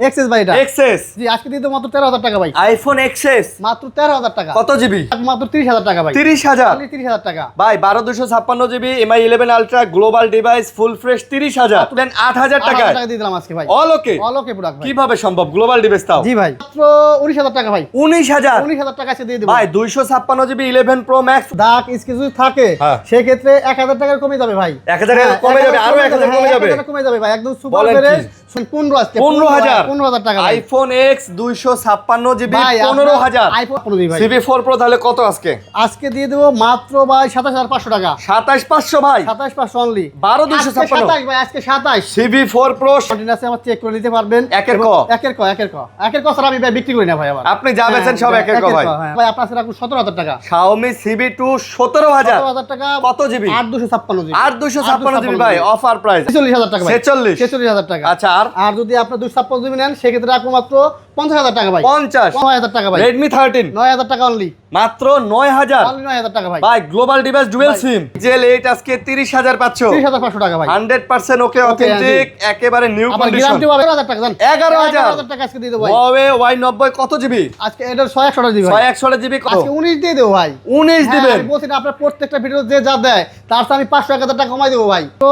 XS ভাই এটা XS জি আজকে দিয়ে দেব মাত্র 13000 টাকা ভাই আইফোন এক্সএস মাত্র 13000 টাকা কত জিবি মাত্র 30000 টাকা ভাই 30000 খালি 30000 টাকা ভাই 12256 GB MI 11 ultra global device full fresh 30000 দেন 8000 টাকা 8000 টাকা দিয়ে দিলাম আজকে ভাই অল ওকে প্রোডাক্ট ভাই কিভাবে সম্ভব গ্লোবাল ডিভাইস তাও জি ভাই মাত্র 19000 টাকা ভাই 19000 টাকা এসে দিয়ে দেব ভাই 256 জিবি 11 প্রো ম্যাক্স দাগ স্কেচ থাকে হ্যাঁ। সেই ক্ষেত্রে 1000 টাকা কমে যাবে ভাই 1000 টাকা কমে যাবে আরো 1000 কমে যাবে 1000 কমে যাবে ভাই একদম সুপার বলেন ফ্রেশ কি? 15 আজকে 15000 টাকা ভাই আইফোন এক্স 256 জিবি ভাই 15000 আইফোন 15 দিই ভাই সিবি4 প্রো তাহলে কত আজকে আজকে দিয়ে দেব মাত্র ভাই 27500 টাকা 27500 ভাই 27500 অনলি 12256 27 ভাই আজকে 27 সিবি4 প্রো কন্টিনিউয়াসলি আমার চেক করে নিতে পারবেন একের ক একের ক স্যার আমি ভাই বিক্রি করি না ভাই আবার আপনি যা বেচেন সব একের ক ভাই হ্যাঁ। ভাই আপনার স্যার 17000 টাকা Xiaomi CB2 17000 17000 টাকা কত জিবি 8256 জিবি 8256 জিবি ভাই অফার প্রাইস 46000 টাকা ভাই 46 46000 টাকা আচ্ছা আর যদি আপনি 256 জিবি নেন সেক্ষেত্রে রাখবো মাত্র 50000 টাকা ভাই 50 9000 টাকা ভাই Redmi 13 9000 টাকা অনলি মাত্র 9000 অনলি 9000 টাকা ভাই ভাই গ্লোবাল ডিভাইস ডুয়াল ভাই। সিম জেল 8 আজকে 30000 পাচ্ছ 30500 টাকা ভাই 100% ওকে অথেন্টিক একেবারে নিউ আবার কন্ডিশন গ্যারান্টি 11000 টাকা দেন 11000 টাকা আজকে দিয়ে দেব ভাই Huawei Y90 কত জিবি আজকে এটা 6100 দিই ভাই 6100 জিবি কত আজকে 19 দিয়ে দেব ভাই 19 দিবেন আমি বলছি না আপনার প্রত্যেকটা ভিডিও যে যা দেয় তার সাথে আমি 500 1000 টাকা কমাই দেব ভাই তো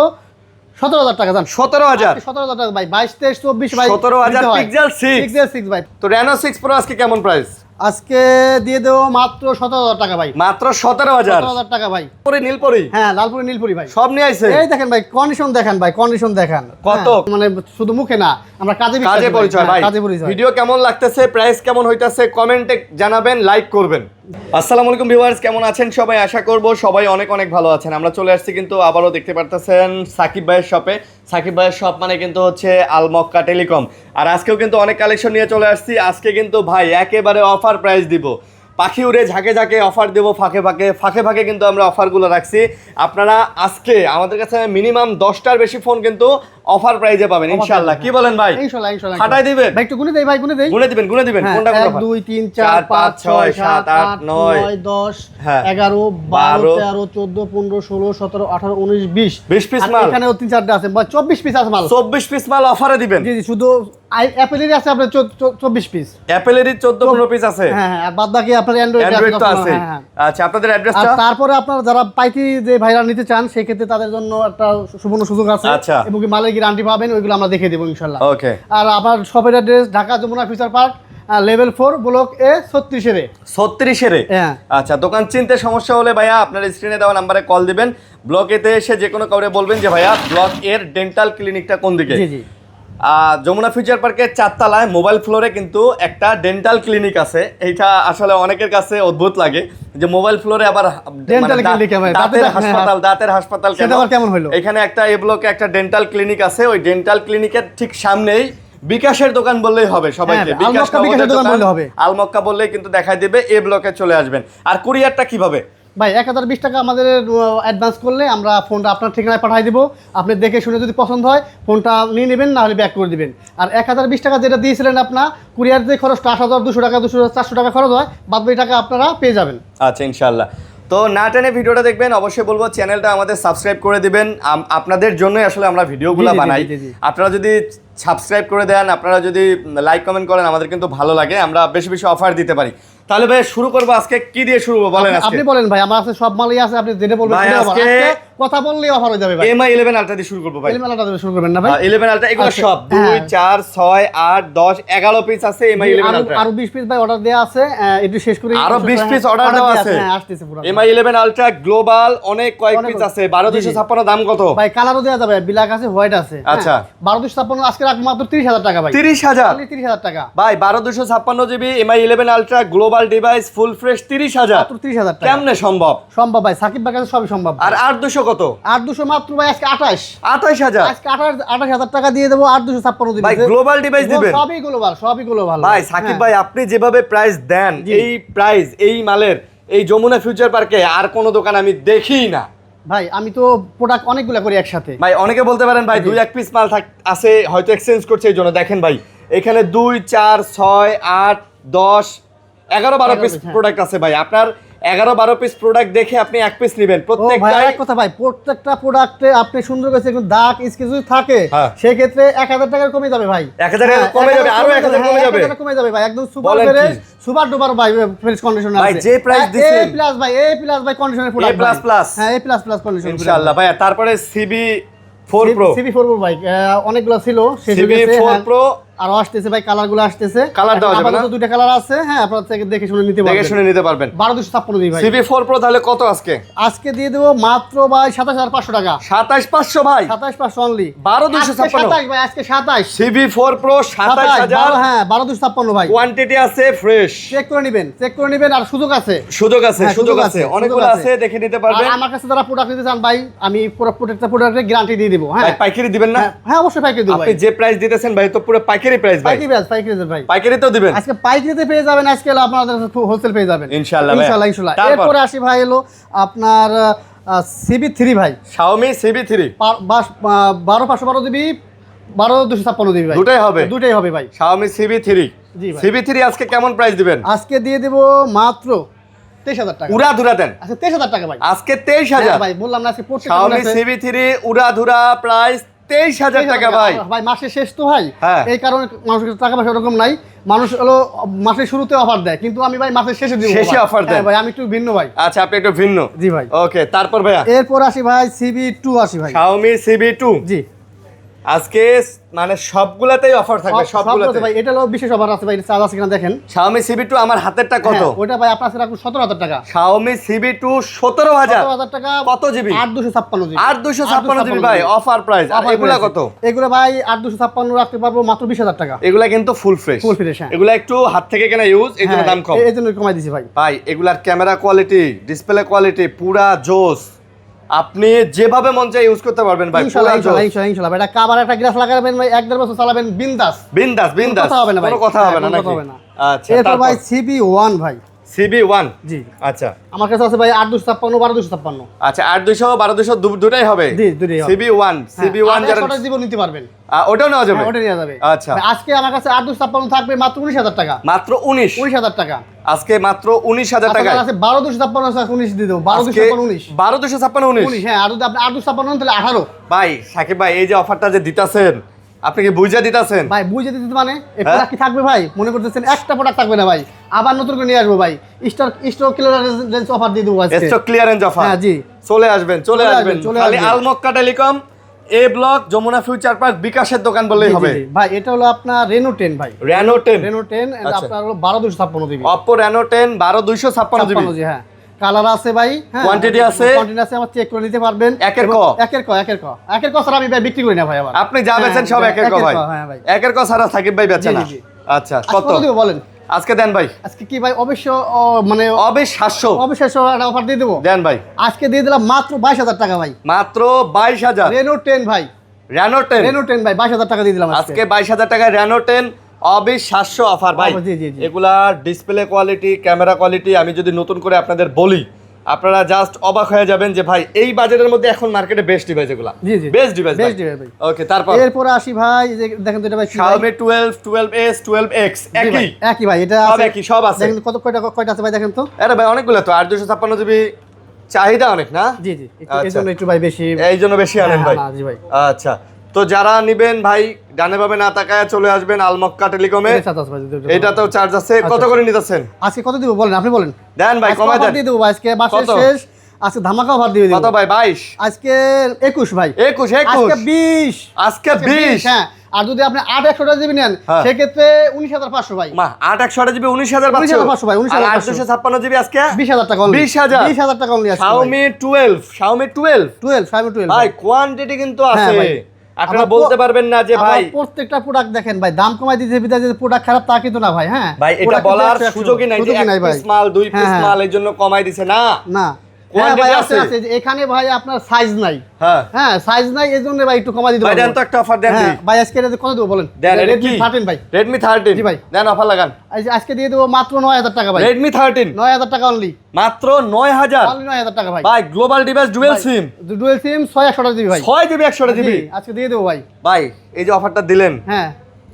17000 টাকা দেন 17000 17000 টাকা ভাই 22 23 24 ভাই 17000 পিক্সেল 6 পিক্সেল 6 ভাই তো Reno 6 Pro আজকে কেমন প্রাইস আজকে দিয়ে দেব মাত্র 17000 টাকা ভাই মাত্র 17000 17000 টাকা ভাই পরে নীলপরি হ্যাঁ লালপুরি নীলপুরি ভাই সব নিয়ে আইছে এই দেখেন ভাই কন্ডিশন দেখেন ভাই কন্ডিশন দেখেন কত? হ্যাঁ, মানে শুধু মুখে না আমরা কাজে বিশ্বাসী কাজে ভাই। পরিচয় হ্যাঁ, ভাই কাজে পরিচয় ভিডিও কেমন লাগতেছে প্রাইস কেমন হইতাছে কমেন্টে জানাবেন লাইক করবেন আসসালামু আলাইকুম ভিউয়ার্স কেমন আছেন সবাই আশা করব সবাই অনেক অনেক ভালো আছেন আমরা চলে আসছি কিন্তু আবারও দেখতে পারতেছেন সাকিব ভাইয়ের শপে সাকিব ভাইয়ের শপ মানে কিন্তু হচ্ছে আল মক্কা টেলিকম আর আজকেও কিন্তু অনেক কালেকশন নিয়ে চলে আসছি আজকে কিন্তু ভাই একেবারে অফার প্রাইস দিব পাখি উড়ে ঝাঁকে ঝাঁকে অফার দেবো ফাঁকে ফাঁকে কিন্তু আমরা অফারগুলো রাখছি আপনারা আজকে আমাদের কাছে মিনিমাম 10টার বেশি ফোন কিন্তু অফার প্রাইজে পাবেন ইনশাআল্লাহ কি বলেন ভাই ইনশাআল্লাহ ফাটাই দিবেন ভাই একটু গুনে দেই ভাই গুনে দেই গুনে দিবেন কোনটা কোনটা 1 2 3 4 5 6 7 8 9 10 হ্যাঁ। 11 12 13 14 15 16 17 18 19 20 20 পিস আর মাল এখানেও 3 4টা আছে বা 24 পিস আছে মাল 24 পিস মাল অফারে দিবেন জি জি শুধু অ্যাপেলেরই আছে আপনার 24 পিস অ্যাপেলেরই 14 15 পিস আছে হ্যাঁ হ্যাঁ আর বাদ বাকি আপনার অ্যান্ড্রয়েড তো আছে হ্যাঁ আচ্ছা আপনাদের আর অ্যাড্রেসটা তারপরে আপনারা যারা পাইকারি যে ভাইরা নিতে চান সেই ক্ষেত্রে তাদের জন্য একটা সুবর্ণ সুযোগ আছে আচ্ছা। এবং কি মালের গ্যারান্টি পাবেন ওইগুলো আমরা দেখে দেবো ইনশাআল্লাহ ওকে আর আমার শপের address Dhaka Jamuna future park level 4 block A 36 A 36 এর হ্যাঁ আচ্ছা দোকান চিনতে সমস্যা হলে ভাইয়া আপনার স্ক্রিনে দেওয়া নাম্বারে কল দিবেন ব্লকেতে এসে যে কোনো কাউরে বলবেন যে ভাইয়া ব্লক এর ডেন্টাল ক্লিনিকটা কোন দিকে জি জি যমুনা ফিউচার পার্কের 4 তলায় মোবাইল ফ্লোরে কিন্তু একটা ডেন্টাল ক্লিনিক আছে এইটা আসলে অনেকের কাছে অদ্ভুত লাগে যে মোবাইল ফ্লোরে আবার Dental clinic ভাই, দাঁতের হাসপাতাল সেটা আবার কেমন হলো? এখানে একটা এই ব্লকে একটা ডেন্টাল ক্লিনিক আছে ওই ডেন্টাল ক্লিনিকের ঠিক সামনেই বিকাশের দোকান বললেই হবে সবাইকে হ্যাঁ, বিকাশের দোকান বললে হবে। আলমক্কা বললেই কিন্তু দেখাই দেবে এই ব্লকে চলে আসবেন আর কুরিয়ারটা কিভাবে ভাই 1020 টাকা আমাদের অ্যাডভান্স করলে আমরা ফোনটা আপনার ঠিকানায় পাঠিয়ে দিব আপনি দেখে শুনে যদি পছন্দ হয় ফোনটা নিয়ে নেবেন না হলে ব্যাক করে দিবেন আর 1020 টাকা যেটা দিয়েছিলেন আপনার কুরিয়ার যে খরচটা 8200 টাকা 400 টাকা খরচ হয় বাদ বাকি টাকা আপনারা পেয়ে যাবেন আচ্ছা ইনশাআল্লাহ তো না টেনে ভিডিওটা দেখবেন অবশ্যই বলবো চ্যানেলটা আমাদের সাবস্ক্রাইব করে দিবেন আপনাদের জন্যই আসলে আমরা ভিডিওগুলো জি, জি, বানাই জি, জি। আপনারা যদি সাবস্ক্রাইব করে দেন আপনারা যদি লাইক কমেন্ট করেন আমাদের কিন্তু ভালো লাগে আমরা বেশি বেশি অফার দিতে পারি তাহলে ভাই শুরু করবো আজকে কি দিয়ে শুরু করবো বলেন আজকে আপনি বলেন ভাই আমার কাছে সব মালই আছে আপনি যেটা বলবেন ভাই, সেটা আমার। আজকে আজকে কথা বললেই অফার হয়ে যাবে ভাই এমআই 11 আলট্রা দিয়ে শুরু করবো ভাই মেলাটা শুরু করবেন না ভাই 11 আলট্রা এগুলো আচ্ছা, সব 2 হ্যাঁ। 4 6 8 10 11 পিস আছে এমআই 11 আলট্রা আরো 20 পিস ভাই অর্ডার দেয়া আছে একটু শেষ করি আরো 20 পিস অর্ডার দেওয়া আছে হ্যাঁ আসতেছে পুরো এমআই 11 আলট্রা গ্লোবাল অনেক কয়েক পিস আছে 12256 দাম কত ভাই কালারও দেয়া যাবে ব্ল্যাক আছে হোয়াইট আছে আচ্ছা। 12256 আজকে রাখ মাত্র 30000 টাকা ভাই 30000 খালি 30000 টাকা ভাই 12256 GB MI 11 ultra global device full fresh 30000 মাত্র 30000 টাকা কেমনে সম্ভব সম্ভব ভাই সাকিব ভাইয়ের কাছে সবই সম্ভব আর 8200 কত আর 200 মাত্র ভাই আজকে 28 28000 আজকে 28000 টাকা দিয়ে দেবো 8256 দিবেন ভাই গ্লোবাল ডিভাইস দিবেন সবই গ্লোবাল ভাই সাকিব ভাই আপনি যেভাবে প্রাইস দেন জি। এই প্রাইস এই মালের এই যমুনা ফিউচার পার্কে আর কোনো দোকান আমি দেখিই না ভাই আমি তো প্রোডাক্ট অনেকগুলা করি একসাথে ভাই অনেকে বলতে পারেন ভাই 2-1 পিস মাল আছে হয়তো এক্সচেঞ্জ করছে এই জন্য দেখেন ভাই এখানে 2 4 6 8 10 11 12 পিস হ্যাঁ। প্রোডাক্ট আছে ভাই আপনার 11-12 পিস প্রোডাক্ট দেখে আপনি এক পিস নেবেন ভাই প্রত্যেকটাই। এক কথা ভাই, প্রত্যেকটা প্রোডাক্টে আপনি সুন্দর করে একটু দাগ স্কেচ যদি থাকে হ্যাঁ। সেই ক্ষেত্রে 1000 টাকা কমে যাবে ভাই। 1000 টাকা কমে যাবে, আরো 1000 কমে যাবে। 1000 কমে যাবে ভাই, একদম সুপার বলেন ফ্রেশ, কি? সুপার ডুপার ভাই ফ্রেশ কন্ডিশন আছে ভাই, যে price এ দিছেন। প্লাস ভাই, এ প্লাস ভাই কন্ডিশনের প্রোডাক্ট plus। হ্যাঁ এ প্লাস কন্ডিশন ইনশাআল্লাহ ভাই। তারপরে CB4 Pro, CB4 Pro ভাই অনেকগুলো ছিল শেষ হয়ে গেছে। CB4 হ্যাঁ, Pro আরো আসতেছে ভাই, কালারগুলো আসতেছে। কালার দেওয়া যাবে না? আপাতত দুইটা কালার আছে, হ্যাঁ আপনারা থেকে দেখে শুনে নিতে দেখে পারবেন। শুনে নিতে পারবেন। 12256 দিই ভাই। CB4 Pro তাহলে কত আজকে? আজকে দিয়ে দেবো মাত্র ভাই 27500 টাকা। 27500 ভাই। 27500 অনলি। 12256 27 ভাই, আজকে 27। CB4 Pro 27000। হ্যাঁ 12256 ভাই। কোয়ান্টিটি আছে ফ্রেশ, চেক করে নেবেন আর সুযোগ আছে। সুযোগ আছে, হ্যাঁ, সুযোগ সুযোগ আছে, আছে, অনেকগুলো সুযোগ আছে, আছে। দেখে নিতে আর পারবেন। আমার কাছে যারা প্রোডাক্ট নিতে চান ভাই, আমি পুরো প্রোডাক্টের গ্যারান্টি দিয়ে দিব। হ্যাঁ ভাই পাইকারি দিবেন না? হ্যাঁ অবশ্যই পাইকারি দেব ভাই। আপনি যে প্রাইস দিতেছেন ভাই তো পুরো পাইকারি প্রাইস ভাই। পাইকারি দেব ভাই। পাইকারি তো দিবেন আজকে পাইকারিতে পেয়ে যাবেন, আজকে আপনাদের হোলসেল পেয়ে যাবেন ইনশাআল্লাহ ভাই। ইনশাআল্লাহ। তারপর? এরপরে আসি ভাই হলো আপনার CB3 ভাই, Xiaomi CB3 12512 জিবি, 12256 জিবি ভাই। দুটাই হবে? দুটাই হবে ভাই। Xiaomi CB3। জি ভাই। CB3 আজকে কেমন প্রাইস দিবেন? আজকে দিয়ে দেব মাত্র 23000 টাকা। উড়াধুরা দেন আচ্ছা 23000 টাকা ভাই। আজকে 23000। হ্যাঁ ভাই বললাম না আজকে প্রত্যেকটা Xiaomi আছে। CB3 উড়াধুরা প্রাইস 23000 টাকা ভাই। ভাই মাসের শেষ তো ভাই, হ্যাঁ। এই কারণে মানুষের টাকা পয়সা ওরকম নাই। মানুষ হলো মাসের শুরুতে অফার দেয়, কিন্তু আমি ভাই মাসের শেষে দিব। শেষে offer দেন। ভাই আমি একটু ভিন্ন ভাই। আচ্ছা আপনি একটু ভিন্ন। জি ভাই। ওকে, তারপর ভাইয়া এরপর আসি ভাই CB2 আসি ভাই। Xiaomi CB2 জি আজকে মানে সবগুলাতেই অফার থাকবে, সবগুলাতে ভাই, এটা হলো বিশেষ অফার আছে ভাই, চার্জ আছে কিনা দেখেন। Xiaomi CB2 আমার হাতেরটা কত? হ্যাঁ, ওটা ভাই আপনার কাছে রাখুন 17000 টাকা। Xiaomi CB2 17000। 17000 টাকা। কত জিবি? 8256 জিবি। 8256 জিবি ভাই, অফার প্রাইস। আর Offer এগুলা price। কত? এগুলো ভাই 8256 রাখতে পারবো মাত্র 20000 টাকা। এগুলা কিন্তু ফুল ফ্রেশ। Full fresh, হ্যাঁ। এগুলা একটু হাত থেকে কেনা ইউজ, এই জন্য দাম কম। এই জন্য কমাই দিছি ভাই। ভাই এগুলার ক্যামেরা কোয়ালিটি, ডিসপ্লে কোয়ালিটি পুরা জোস। আপনি যেভাবে মন চায় ইউজ করতে পারবেন ভাই, পুরা জোস। ইনশাআল্লাহ ভাই, এটা কাবার একটা গ্লাস লাগাবেন ভাই, 1-1.5 বছর চালাবেন বিন্দাস। বিন্দাস বিন্দাস, কথা হবে না ভাই। কোনো কথা হবে না কোনো নাকি? কথা হবে না। আচ্ছা এরপর তারপর ভাই CB1 ভাই। CB1 জি আচ্ছা আমার কাছে আছে ভাই 8256, 12256। আচ্ছা 8200 1200 দুটাই হবে। জি দুটোই হবে। CB1 CB1 যারা যারা জীবন নিতে পারবেন, ওটাও নেওয়া যাবে। হ্যাঁ, ওটা নিয়ে যাবে। আচ্ছা। ভাই, আজকে আমার কাছে 8256 থাকবে মাত্র 19000 টাকা। মাত্র 19। 19000 টাকা। আজকে মাত্র 19000 টাকা। আছে 12256 আছে, 19 দিয়ে দেবো। 12256 12256 19। 19, হ্যাঁ। আর যদি আপনি 8256 নেন তাহলে 18। ভাই সাকিব ভাই, এই যে অফারটা যে দিতাছেন, আপনি কি বুঝা দিতাছেন? ভাই বুঝে দিতে মানে এই হ্যাঁ? প্রোডাক্ট কি থাকবে ভাই? মনে করতেছেন একটা প্রোডাক্ট থাকবে না ভাই, আবার নতুন করে নিয়ে আসবো ভাই। স্টক ক্লিয়ারেন্স অফার দিয়ে দেবো আজকে। Stock clearance offer. হ্যাঁ জি। চলে আসবেন, চলে চলে আসবেন। আসবেন, চলে খালি আসবেন। আলমক্কা টেলিকম, এ ব্লক, যমুনা ফিউচার পার্ক, বিকাশের দোকান বললেই জি, জি, হবে। জি। ভাই এটা হলো আপনার রেনো 10 ভাই। রেনো 10, রেনো 10 আচ্ছা। আপনার হলো 12256 দিবি। Oppo Reno 10 12256 GB. 56 জি, হ্যাঁ। কালার আছে ভাই, হ্যাঁ। Quantity আছে? কোয়ান্টিটি আছে, আমার চেক করে নিতে পারবেন। একের ক? একের ক ছাড়া আমি ভাই বিক্রি করি না ভাই আবার। আপনি যা বেচেন হ্যাঁ, সব একের ক ভাই। হ্যাঁ ভাই। একের ক ছাড়া সাকিব ভাই বেচে জি, না। জি, জি। আচ্ছা আজকে কত? কত দিব বলেন? আজকে দেন ভাই। আজকে কি ভাই অবশ্য মানে অবিশ্বাস্য অবশ্যই একটা অফার দিয়ে দেবো। দেন ভাই। আজকে দিয়ে দিলাম মাত্র 22000 টাকা ভাই। মাত্র 22000। রেনো 10 ভাই। Reno 10 রেনো 10 ভাই 22000 টাকা দিয়ে দিলাম আজকে 22000 টাকায় Reno 10 অবিশ্বাস্য অফার ভাই। জি, জি, জি। এগুলা ডিসপ্লে কোয়ালিটি, ক্যামেরা কোয়ালিটি আমি যদি নতুন করে আপনাদের বলি, আপনারা জাস্ট অবাক হয়ে যাবেন যে ভাই এই বাজেটের মধ্যে এখন মার্কেটে বেস্ট ডিভাইস এগুলা। জি, জি। বেস্ট ডিভাইস Best device ভাই। ওকে, তারপর এরপরে আসি ভাই, এই যে দেখেন তো এটা ভাই কি ভাই? Xiaomi 12, 12s, 12x জি ভাই, একই। একই ভাই, এটা সব আছে। একই, সব আছে। দেখেন কত কয়টা আছে ভাই, দেখেন তো। আরে ভাই অনেকগুলো তো, 8256 জিবি চাহিদা অনেক না? জি জি, আচ্ছা। এই জন্য একটু ভাই বেশি। এই জন্য বেশি আনেন ভাই। জি ভাই। আচ্ছা, তো যারা নিবেন ভাই ডানে ভাবে না তাকায় চলে আসবেন আলমক্কা টেলিকমে। এটা সাথে আছে ভাই, দুটো। এটাতেও চার্জ আছে। কত করে নিতেছেন? আজকে কত দিব বলেন, আপনি বলেন। দেন ভাই, আজকে কমায় offer দেন। দিয়ে দেবো ভাই, আজকে মাসের কত? শেষ, আজকে ধামাকা অফার দিয়ে দেবো। কত ভাই? 22? আজকে 21 ভাই। 21? আজকে 20। আজকে 20? হ্যাঁ। আর যদি আপনি 8-100 জিবি নেন হ্যাঁ। সেক্ষেত্রে 19500 ভাই। মা 8 জিবি 19000 পাচ্ছ? 19500 ভাই, 19500 856 জিবি আজকে 20000 টাকা only। 20,000? 20000 টাকা only আজকে ভাই। Xiaomi 12, Xiaomi 12 Xiaomi 12 ভাই কোয়ান্টিটি কিন্তু হ্যাঁ আছে। ভাই। আপনারা আবার বলতে পারবেন না যে আবার ভাই প্রত্যেকটা প্রোডাক্ট দেখেন ভাই, দাম কমাই দিতে বিদায় যে প্রোডাক্ট খারাপ তা কিন্তু না ভাই। হ্যাঁ ভাই এটা Product বলার কিন্তু 100 সুযোগই নাই যে সুযোগই এক নাই ভাই। পিস মাল 2 পিস হ্যাঁ, মাল এর জন্য কমাই দিছে না। না। হ্যাঁ Quantity ভাই আছে। আছে আছে, এখানে ভাই আপনার সাইজ নাই। হ্যাঁ হ্যাঁ সাইজ নাই, এজন্য ভাই একটু কমাই দিতে ভাই পারবো। দেন তো একটা অফার দেন হ্যাঁ দিই। ভাই আজকে এটা কত দেবো বলেন? দেন এটা Redmi কি? 13 ভাই। Redmi 13 জি ভাই। দেন অফার লাগান। আজকে দিয়ে দেবো মাত্র 9000 টাকা ভাই। Redmi 13 9000 টাকা অনলি। মাত্র 9000 অনলি 9000 টাকা ভাই। ভাই global device dual SIM dual SIM 6 GB ভাই। 6 জিবি 100 জিবি জি, আজকে দিয়ে দেবো ভাই। ভাই এই যে অফারটা দিলেন হ্যাঁ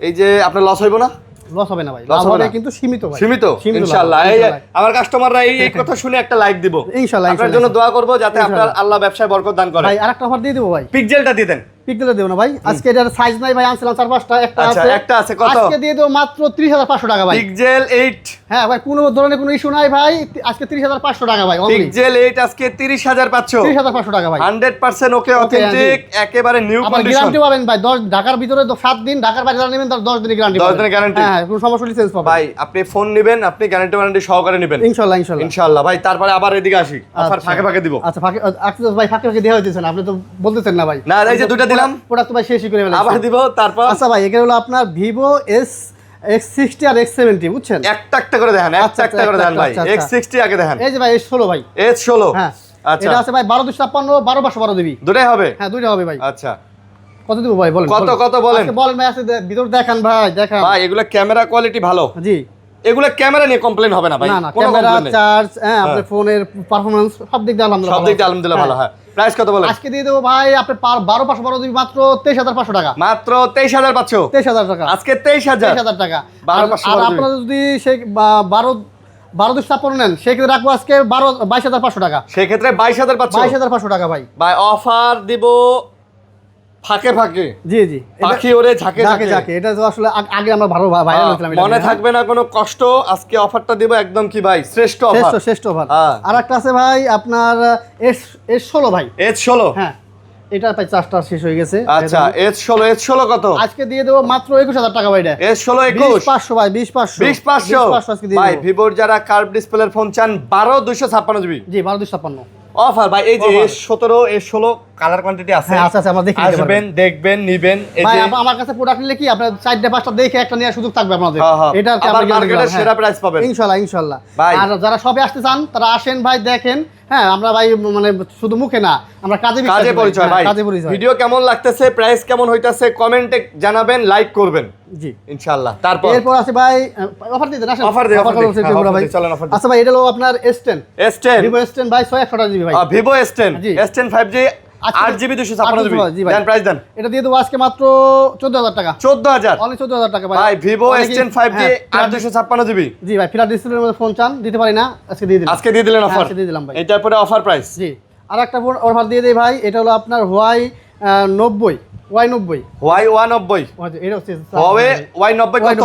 এই যে আপনার লস হইব না? লস হবে না ভাই, লস লাভ হবে হবে না। কিন্তু সীমিত ভাই, সীমিত লাভ ইনশাআল্লাহ। হবে, এই ইনশাআল্লাহ। আমার কাস্টমাররা এই কথা শুনে একটা লাইক দিব ইনশাআল্লাহ, আপনার ইনশাআল্লাহ। জন্য দোয়া করব যাতে আপনার ইনশাআল্লাহ। আল্লাহ ব্যবসায় বরকত দান করে। ভাই আরেকটা অফার দিয়ে দেবো ভাই, পিক্সেলটা দিয়ে দেন। পিকলে দেবো না ভাই, আজকে এটার সাইজ নাই ভাই, আনছিলাম 4-5টা, একটা আচ্ছা, আছে, একটা আছে, কত? আজকে দিয়ে দেবো মাত্র 30,500 টাকা ভাই। পিক্সেল 8, হ্যাঁ ভাই, কোনো ধরনের কোনো ইস্যু নাই ভাই, আজকে 30,500 টাকা ভাই, অনলি পিক্সেল 8 আজকে 30,500, 30,500 টাকা ভাই। 100% ওকে অথেন্টিক, একেবারে নিউ আবার কন্ডিশন। গ্যারান্টি পাবেন ভাই, 10 ঢাকার ভিতরে 7 দিন, ঢাকার বাইরে যারা নেবেন তার 10 দিনের গ্যারান্টি 10 দিনের guarantee। হ্যাঁ, কোনো সমস্যা হলে চেঞ্জ পাবেন ভাই আপনি ফোন নেবেন, আপনি গ্যারান্টি সহকারে নেবেন ইনশাআল্লাহ, ইনশাআল্লাহ। ইনশাআল্লাহ। ভাই তারপরে আবার এদিকে আসি, অফার আচ্ছা। ফাঁকে ফাঁকে দিব। আচ্ছা, ফাঁকে ভাই, ফাঁকে দেওয়া হইতেছে না, আপনি তো বলতেছেন না ভাই। না, এই যে দুইটা দিলাম। প্রোডাক্ট তো ভাই শেষই করে ফেলেছি। আবার দিব তারপর। আচ্ছা ভাই, এখানে হলো আপনার ভিভো X60 আর X70, বুঝছেন? একটা একটা করে দেখেন, আচ্ছা, একটা করে দেখেন ভাই। আচ্ছা, আচ্ছা। X60 আগে দেখেন, এই যে ভাই S16 ভাই, S16। হ্যাঁ আচ্ছা, এটা আছে ভাই 12/256, 12/512 দিবি। দুটাই হবে। হ্যাঁ, দুইটা হবে ভাই। আচ্ছা কত দিব ভাই বলেন? কত, কত বলেন? আজকে বলেন ভাই, আছে ভিতর দেখান ভাই, দেখান ভাই এগুলা ক্যামেরা কোয়ালিটি ভালো, জি। এগুলা ক্যামেরা নিয়ে কমপ্লেইন হবে না ভাই, না না, কোনো ক্যামেরা, complaint নেই। চার্জ, হ্যাঁ আপনার ফোনের পারফরম্যান্স সব দিক দিয়ে আলহামদুলিল্লাহ সব দিক দিয়ে আলহামদুলিল্লাহ ভালো। হ্যাঁ, প্রাইস কত বলেন? আজকে দিয়ে দেবো ভাই আপনি 12/512 দিবি মাত্র 23,500 টাকা। মাত্র 23,500। 23,000 টাকা, আজকে 23,000। 23,000 টাকা। 12/512 আর আপনারা যদি সেই 12/256 নেন, সেক্ষেত্রে রাখবো আজকে 22,500 টাকা। সেক্ষেত্রে 22,500। 22,500 টাকা ভাই। ভাই অফার দিব ফাঁকে ফাঁকে, জি জি, পাখি ওরে ঝাঁকে যাকে যাকে, এটা তো আসলে আগে আমরা ভালো ভাইরাল হয়েছিলাম, এটা মনে নিয়ে। থাকবে না কোনো কষ্ট। আজকে অফারটা দিব একদম কি ভাই, শ্রেষ্ঠ অফার। শ্রেষ্ঠ অফার। হ্যাঁ। আর একটা আছে ভাই আপনার S16 ভাই, S16। হ্যাঁ এটা ভাই চার্জটা শেষ হয়ে গেছে। আচ্ছা, S16 কত? আজকে দিয়ে দেবো মাত্র 21,000 টাকা ভাই। এটা S16 21 20,500 ভাই, 20,500 20,500 আজকে দিয়ে ভাই। দেবো। ভিভোর যারা কার্ভ ডিসপ্লের ফোন চান 12/256 জিবি জি, 12,256 অফার ভাই। এই যে Offer। S17 S16 colour quantity আছে। হ্যাঁ, আছে, আমরা দেখে নিতে পারবো। আসবেন, দেখবেন, নিবেন। এই ভাই যে আমার কাছে প্রোডাক্ট নিলে কি আপনার 4-5টা দেখে একটা নেওয়ার সুযোগ থাকবে আপনাদের। হ্যাঁ, হ্যাঁ। এটা আর কি আবার আমরা guarantee মার্কেটের দিলাম, সেরা প্রাইস পাবেন ইনশাআল্লাহ, ইনশাআল্লাহ। ভাই। আর যারা সবে আসতে চান তারা আসেন ভাই, দেখেন। হ্যাঁ, আমরা ভাই মানে শুধু মুখে না, আমরা কাজে বিশ্বাসী কাজে ভাই। পরিচয় হ্যাঁ, ভাই। কাজে পরিচয়। ভিডিও কেমন লাগতেছে, প্রাইস কেমন হইতাছে কমেন্টে জানাবেন, লাইক করবেন জি। ইনশাআল্লাহ। তারপর এরপর আছে ভাই অফার দিতে আসেন। Offer দিই, offer দিই। বলছে হ্যাঁ, পুরো offer ভাই। দিই, চলেন offer দিই। আচ্ছা ভাই, এটা হলো আপনার S10, S10 Vivo S10 ভাই 600 টাকা দিবি ভাই। ভিভো S10 জি। S10 5G আজকে 8GB 256GB। জি ভাই। দেন প্রাইস দেন। এটা দিয়ে দেবো আজকে মাত্র 14,000 টাকা। 14,000 অনলি 14,000 টাকা ভাই। ভাই। ভিভো অনেকেই- S10 5G হ্যাঁ, 8/256GB জি ভাই, ফ্ল্যাট ডিসপ্লের মধ্যে ফোন চান, দিতে পারি না, আজকে দিয়ে দিলাম। আজকে দিয়ে দিলেন হ্যাঁ, অফার। আজকে দিয়ে দিলাম ভাই। এটার পরে অফার প্রাইস। জি। আর একটা ফোন অফার দিয়ে দেই ভাই, এটা হলো আপনার Y90, Y90। Y190 এটা হচ্ছে Huawei Y90 কত?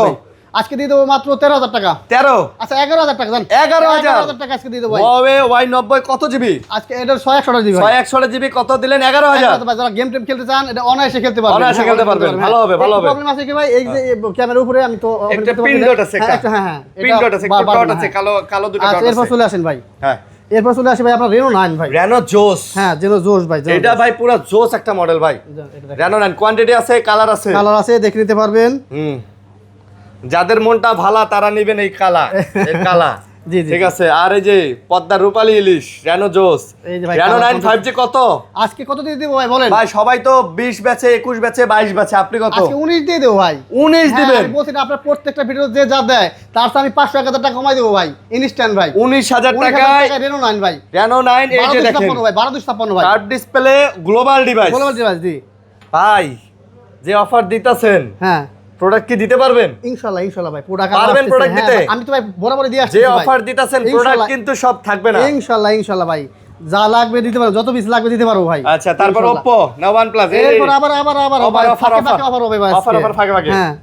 আজকে দিয়ে দেবো মাত্র 13,000 টাকা। 13। আচ্ছা, 11,000 টাকা জান। 11,000 টাকা আজকে দিয়ে দেবো ভাই। Huawei Y90 কত জিবি? আজকে এটা 600 টাকা দিবি ভাই। 6128GB কত দিলেন? 11,000। ভাই, যারা গেম টেম খেলতে চান এটা অনায়াসে খেলতে পারবেন। অনায়াসে খেলতে পারবেন। ভালো হবে, ভালো হবে। প্রবলেম আছে কি ভাই, এই যে ক্যামেরার উপরে আমি তো একটা পিন ডট আছে, হ্যাঁ, একটা, হ্যাঁ পিন ডট আছে, একটু ডট আছে, কালো কালো দুটো আচ্ছা, ডট এরপর আছে। চলে আসেন ভাই। হ্যাঁ, এরপর চলে আসে ভাই আপনার Reno 9 ভাই। Reno জোস। হ্যাঁ, Reno জোস ভাই। এটা ভাই পুরো জোস একটা মডেল ভাই। Reno 9 কোয়ান্টিটি আছে, কালার আছে। কালার আছে, দেখে নিতে পারবেন। যাদের মনটা ভালা তারা নেবেন এই কালা, এই কালা। জি জি, ঠিক আছে। আর এই যে পদ্মার রূপালী ইলিশ Reno জোস। এই যে ভাই, Reno কালার 9 5G কত? আজকে কত দিয়ে দেবো ভাই বলেন? ভাই সবাই তো 20 বেচে, 21 বেচে, 22 বেচে, আপনি কত? আজকে 19 দিয়ে দেবো ভাই। 19 দিবেন। হ্যাঁ, বলছি না, আপনার প্রত্যেকটা ভিডিও যে যা দেয় তার সাথে আমি 500-1000 টাকা কমাই দেবো ভাই, ইনস্ট্যান্ট ভাই। 19,000 টাকায় টাকায় Reno 9 ভাই। Reno 9 এই যে দেখেন 12,256 ভাই, 12,256 ভাই। Curve display global device. বলে বলছি ভাই, জি। ভাই যে অফার দিতাছেন, হ্যাঁ, প্রোডাক্ট কি দিতে পারবেন? ইনশাআল্লাহ, ইনশাআল্লাহ ভাই, প্রোডাক্ট পারবেন product দিতে? আমি তো ভাই বরাবরই দিয়ে আসছি যে ভাই। অফার দিতাছেন প্রোডাক্ট ইনশাআল্লাহ। কিন্তু সব থাকবে না। ইনশাআল্লাহ, ইনশাআল্লাহ ভাই, যা লাগবে দিতে পারবো, যত পিস লাগবে দিতে পারবো ভাই। আচ্ছা, তারপর ইনশাআল্লাহ। Oppo না OnePlus এরপর আবার অফার অফার ফাঁকে অফার হবে ভাই। অফার অফার ফাঁকে ফাঁকে। হ্যাঁ,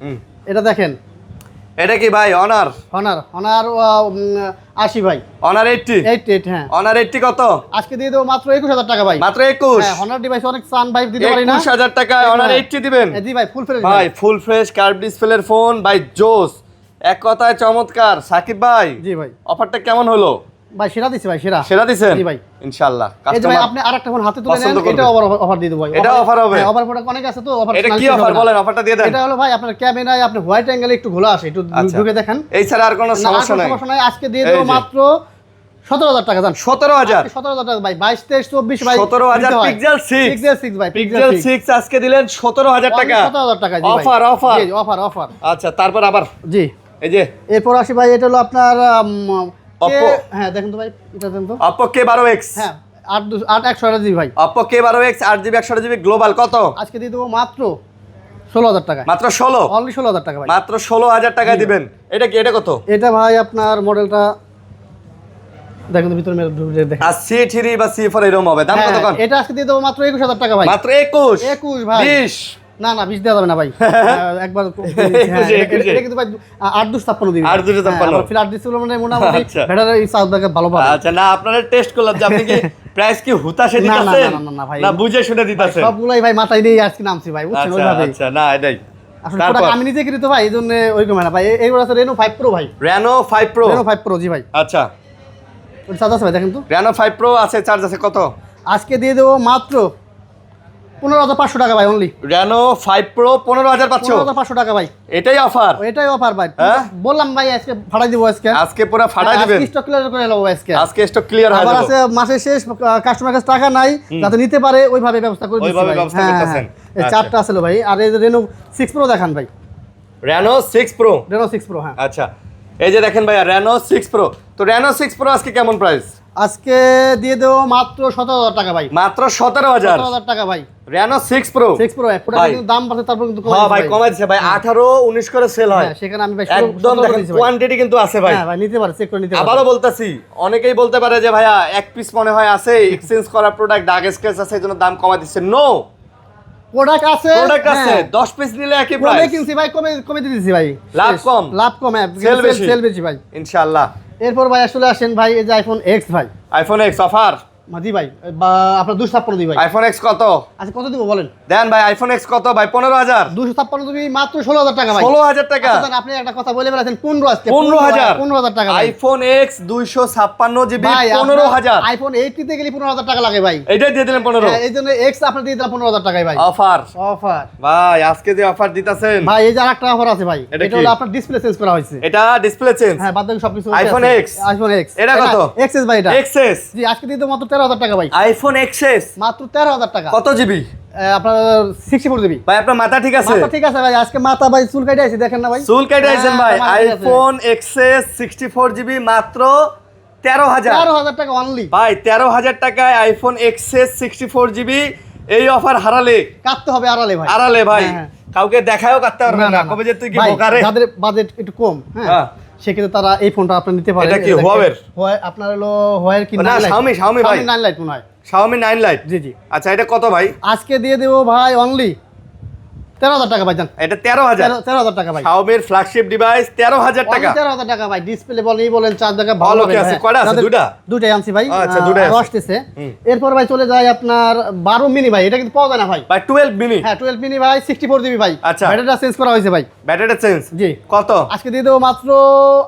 এটা দেখেন, এটা কি ভাই অনার? Honor 80 ভাই, অনার 80। 88, হ্যাঁ। অনার 80 কত? আজকে দিয়ে দেবো মাত্র 21,000 টাকা ভাই। মাত্র 21। হ্যাঁ, Honor ডিভাইস অনেক সান ভাই, দিতে পারি না। 21,000 টাকায় অনার 80 দিবেন জি ভাই, ফুল ফ্রেশ ভাই। ফুল ফ্রেশ কার্ভ ডিসপ্লের ফোন ভাই, জোস, এক কথায় চমৎকার। সাকিব ভাই জি ভাই। অফারটা কেমন হলো? ভাই সেরা দিছি ভাই, সেরা। সেরা দিছেন জি ভাই। ইনশাআল্লাহ। এই যে ভাই, কাস্টমার আপনি আরেকটা ফোন হাতে তুলে নেন, পছন্দ করবে। এটা অফার দিয়ে দেবো ভাই। এটা offer হবে? হ্যাঁ, অফার প্রোডাক্ট অনেক আছে তো, অফার এটা কি অফার বলেন, অফারটা দিয়ে দেন। এটা হলো ভাই আপনার ক্যামেরায় আপনি হোয়াইট অ্যাঙ্গেলে একটু ঘোলা আসে, একটু আচ্ছা। ঢুকে দেখেন। এই ছাড়া আর কোনো না, আর সমস্যা কোনো নাই। সমস্যা নাই। আজকে দিয়ে দেবো এই যে। মাত্র 17,000 টাকা জান। 17,000 17,000 টাকা ভাই, 22, 23, 24 ভাই। 17,000 দিতে হয়। Pixel 6 Pixel 6 ভাই, Pixel 6 আজকে দিলেন 17,000 টাকা। 17,000 টাকা জি ভাই। Offer offer. জি, অফার অফার। আচ্ছা, তারপর আবার জি। এই যে এরপর আসি ভাই, এটা হলো আপনার Oppo। হ্যাঁ, দেখেন তো ভাই, এটা দেখেন তো। Oppo K12X। হ্যাঁ, 8 128 জি ভাই। Oppo K12X 8GB 128GB global কত? আজকে দিয়ে দেবো মাত্র 16,000 টাকা, মাত্র 16, অনলি 16,000 টাকা ভাই। মাত্র 16,000 টাকায় দিবেন। এটা কি, এটা কত? এটা ভাই আপনার মডেলটা দেখেন তো ভিতরে দেখেন। আর C3 বা C4 এরকম হবে, দাম কত কোন? এটা আজকে দিয়ে দেবো মাত্র 21,000 টাকা ভাই। মাত্র 21? 21 ভাই। 20? না না 20 দেওয়া যাবে না ভাই। একবার এটা কিন্তু ভাই 8,256 দিবি। 8,256 ফিল 8 দিছিল মানে মোটামুটি আচ্ছা। ব্যাটারি চার্জ ব্যাকআপ ভালো পাবে। আচ্ছা, না আপনারা টেস্ট করলাম যে আপনি কি প্রাইস কি হুতাশে না, না, দিতেছেন না, না, না, ভাই। না বুঝে শুনে দিতেছেন? সবগুলাই ভাই মাথায় নিয়ে আজকে নামছি ভাই, বুঝছেন আচ্ছা ওইভাবে। আচ্ছা, না এটাই। আসলে তারপর প্রোডাক্ট আমি নিজে কিনি তো ভাই, এইজন্য ওইরকম না ভাই। এইগুলো আছে Reno 5 Pro ভাই। Reno 5 Pro? Reno 5 Pro জি ভাই। আচ্ছা, ওই চার্জ আছে ভাই, দেখেন তো। Reno 5 Pro আছে, চার্জ আছে কত? আজকে দিয়ে দেবো মাত্র 15,500 টাকা ভাই, অনলি। Reno 5 Pro 15,500? 15,500 টাকা ভাই। এটাই অফার? এটাই অফার ভাই। হ্যাঁ? বললাম ভাই আজকে ফাটাই দিব আজকে। আজকে পুরো ফাটাই দিবেন? আজকে স্টক ক্লিয়ার করে নেবো আজকে। আজকে স্টক ক্লিয়ার হয়ে আবার যাবে? আছে মাসের শেষ, কাস্টমার কাছে টাকা নাই, যাতে নিতে পারে ওইভাবে ব্যবস্থা করে দিচ্ছি ওইভাবে ভাই। ব্যবস্থা হ্যাঁ, করতেছেন। হ্যাঁ। এই চারটা আছে ভাই। আর এই যে Reno 6 Pro দেখান ভাই। Reno 6 Pro? Reno 6 Pro হ্যাঁ। আচ্ছা, এই যে দেখেন ভাইয়া Reno 6 Pro। তো Reno 6 Pro আজকে কেমন প্রাইস? আজকে দিয়ে দেবো মাত্র 17,000 টাকা ভাই। মাত্র 17,000? 17,000 টাকা ভাই। Reno 6 Pro? 6 Pro পুরো ভাই। কিন্তু দাম বাড়ছে, তারপর কিন্তু হ্যাঁ ভাই কমাই দিছে ভাই, 18 19 করে সেল হয়। হ্যাঁ, সেখানে আমি ভাই একদম দেখেন কোয়ান্টিটি কিন্তু আছে ভাই। হ্যাঁ ভাই, নিতে পারে, চেক করে নিতে পারে। আবারও বলতাছি, অনেকেই বলতে পারে যে ভাইয়া এক পিস মনে হয় আছে, এক্সচেঞ্জ করা প্রোডাক্ট দাগ স্ক্র্যাচ আছে এজন্য দাম কমাই দিচ্ছে। নো, প্রোডাক্ট আছে, প্রোডাক্ট আছে, হ্যাঁ। 10 পিস নিলে একই কমে প্রাইস। কিনছি ভাই, কমে দিতেছি ভাই। লাভ শেষ। কম? লাভ কম, হ্যাঁ। সেল বেশি? সেল বেশি ভাই। ইনশাআল্লাহ। এরপর ভাই আসলে আসেন ভাই, এই যে iPhone X ভাই। iPhone X offer? জি ভাই, বা আপনার 256 দিই ভাই। iPhone X কত আচ্ছা কত দিব বলেন? দেন ভাই? iPhone X কত ভাই? 15,000? 256 দিবি মাত্র 16,000 টাকা ভাই। 16,000 টাকা? আচ্ছা, আপনি একটা কথা বলে বেড়াচ্ছেন 15 আজকে। 15,000? 15,000 টাকা ভাই। iPhone X 256 জিবি ভাই 15,000? iPhone 80 তে গেলে 15,000 টাকা লাগে ভাই। এইটাই দিয়ে দিলেন 15? হ্যাঁ, এই জন্য X আপনার দিয়ে দিলাম 15,000 টাকায় ভাই। অফার অফার ভাই, আজকে যে অফার দিতাছেন ভাই। এই যে আরেকটা অফার আছে ভাই, এটা এটা কি? হলো আপনার ডিসপ্লে চেঞ্জ করা হয়েছে। এটা ডিসপ্লে চেঞ্জ? হ্যাঁ, বাদ বাকি সবকিছু iPhone X? iPhone X এটা কত? XS ভাই এটা। XS? জি, আজকে দিয়ে দেবো মাত্র 13,000 টাকা ভাই। iPhone XS মাত্র 13,000 টাকা। কত জিবি আপনার 64 দিবি ভাই? আপনার মাথা ঠিক আছে? মাথা ঠিক আছে ভাই। আজকে মাথা ভাই চুল কাটে আইছি, দেখেন না ভাই। চুল কেটে আইছেন ভাই? হ্যাঁ, মাথা ঠিক আছে। iPhone XS 64 জিবি মাত্র 13,000? 13,000 টাকা অনলি ভাই 13,000 টাকায় iPhone XS 64 জিবি, এই অফার হারালে কাটতে হবে আড়ালে ভাই। আড়ালে ভাই, হ্যাঁ। কাউকে দেখায়ও কাটতে পারবে না, কবে যে তুই কি ভাই, বোকারে। যাদের বাজেট একটু কম, হ্যাঁ। হ্যাঁ, সেক্ষেত্রে তারা এই ফোনটা আপনি নিতে পারেন। এটা কি, Huawei? আপনার হলো Huawei কি না, Xiaomi ভাই। 9 লাইট মনে হয়। Xiaomi 9 Lite? জি জি। আচ্ছা, এটা কত ভাই? আজকে দিয়ে দেবো ভাই অনলি 13,000 টাকা ভাই। জান এটা 13,000? 13,000 টাকা ভাই। Xiaomi ফ্ল্যাগশিপ ডিভাইস 13,000 টাকা? 13,000 টাকা ভাই। ডিসপ্লে বলেন চার্জ দেখা ভালো ভালো হবে কি আছে? ভাই। কয়টা আছে? যাদের- দুইটা? দুইটাই আনছি ভাই। আচ্ছা, দুইটাই আছে। আসতেছে। এরপর ভাই চলে যায় আপনার 12 মিনি ভাই। এটা কিন্তু পাওয়া যায় না ভাই। ভাই 12 মিনি? হ্যাঁ, 12 মিনি ভাই, 64 জিবি ভাই। আচ্ছা। ব্যাটারিটা চেঞ্জ করা হয়েছে ভাই। Battery change? জি। কত? আজকে দিয়ে দেবো মাত্র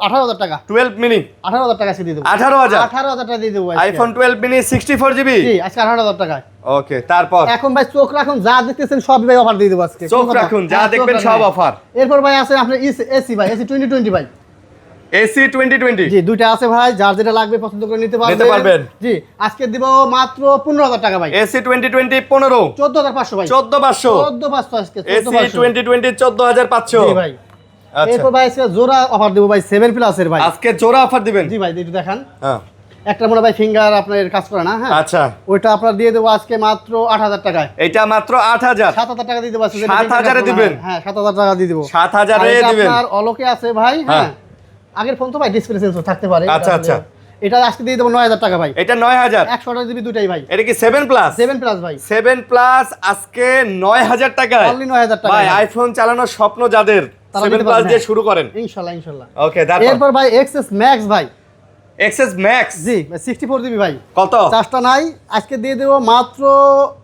18,000 টাকা। 12 মিনি 18,000 টাকা আজকে দিয়ে দেবো। 18,000? 18,000 টাকা দিয়ে দেবো আজকে। iPhone 12 mini 64 GB? জি, আজকে 18,000 টাকায়। ওকে, তারপর? এখন ভাই চোখ রাখুন, যা দেখতেছেন সব ভাই অফার দিয়ে দেবো আজকে। চোখ কোনো কথা? রাখুন, যা হ্যাঁ, চোখ দেখবেন রাখুন, সব হ্যাঁ। অফার। এরপর ভাই আছে আপনার এসি ভাই, এসি 2020 ভাই। AC 2020? জি, দুইটা আছে ভাই, যার যেটা লাগবে পছন্দ করে নিতে পারবেন। জি, আজকে দিব মাত্র 15,000 টাকা ভাই। AC 2020 15? 14,500 ভাই। 14,500? 14,500 আজকে। AC 2020 14,500? জি ভাই। আচ্ছা, এরপর ভাই আজকে জোড়া অফার দেবো ভাই 7 প্লাসের ভাই। আজকে জোড়া অফার দিবেন? জি ভাই, একটু দেখান। হ্যাঁ। একটা মনে হয় ভাই ফিঙ্গার আপনার কাজ করে না, হ্যাঁ, আচ্ছা, ওইটা আপনার দিয়ে দেবো আজকে মাত্র 8,000 টাকায়। এটা মাত্র 8,000? 7,000 টাকা দিয়ে দেবো আজকে। 7,000 এ দিবেন? হ্যাঁ, 7,000 টাকা দিয়ে দেবো। 7,000 এ দিবেন? আপনার অলোকে আছে ভাই, হ্যাঁ। হ্যাঁ। আগের ফোন তো ভাই ডিসপ্লে চেঞ্জ থাকতে পারে। আচ্ছা, আচ্ছা। এটা আজকে দিয়ে দেবো 9,000 টাকা ভাই। এটা 9,000? 100 দিবি দুটাই ভাই। এটা কি 7 প্লাস? 7 প্লাস ভাই। 7 প্লাস আজকে 9,000 টাকায়? অনলি 9,000 টাকা ভাই আইফোন চালানোর স্বপ্ন যাদের, তারা 7 নিতে প্লাস পারবেন, দিয়ে হ্যাঁ। শুরু করেন। ইনশাআল্লাহ ইনশাআল্লাহ। ওকে, তারপর? এরপর ভাই XS Max ভাই। XS Max? জি, 64 জিবি ভাই। কত? চার্জটা নাই, আজকে দিয়ে দেবো মাত্র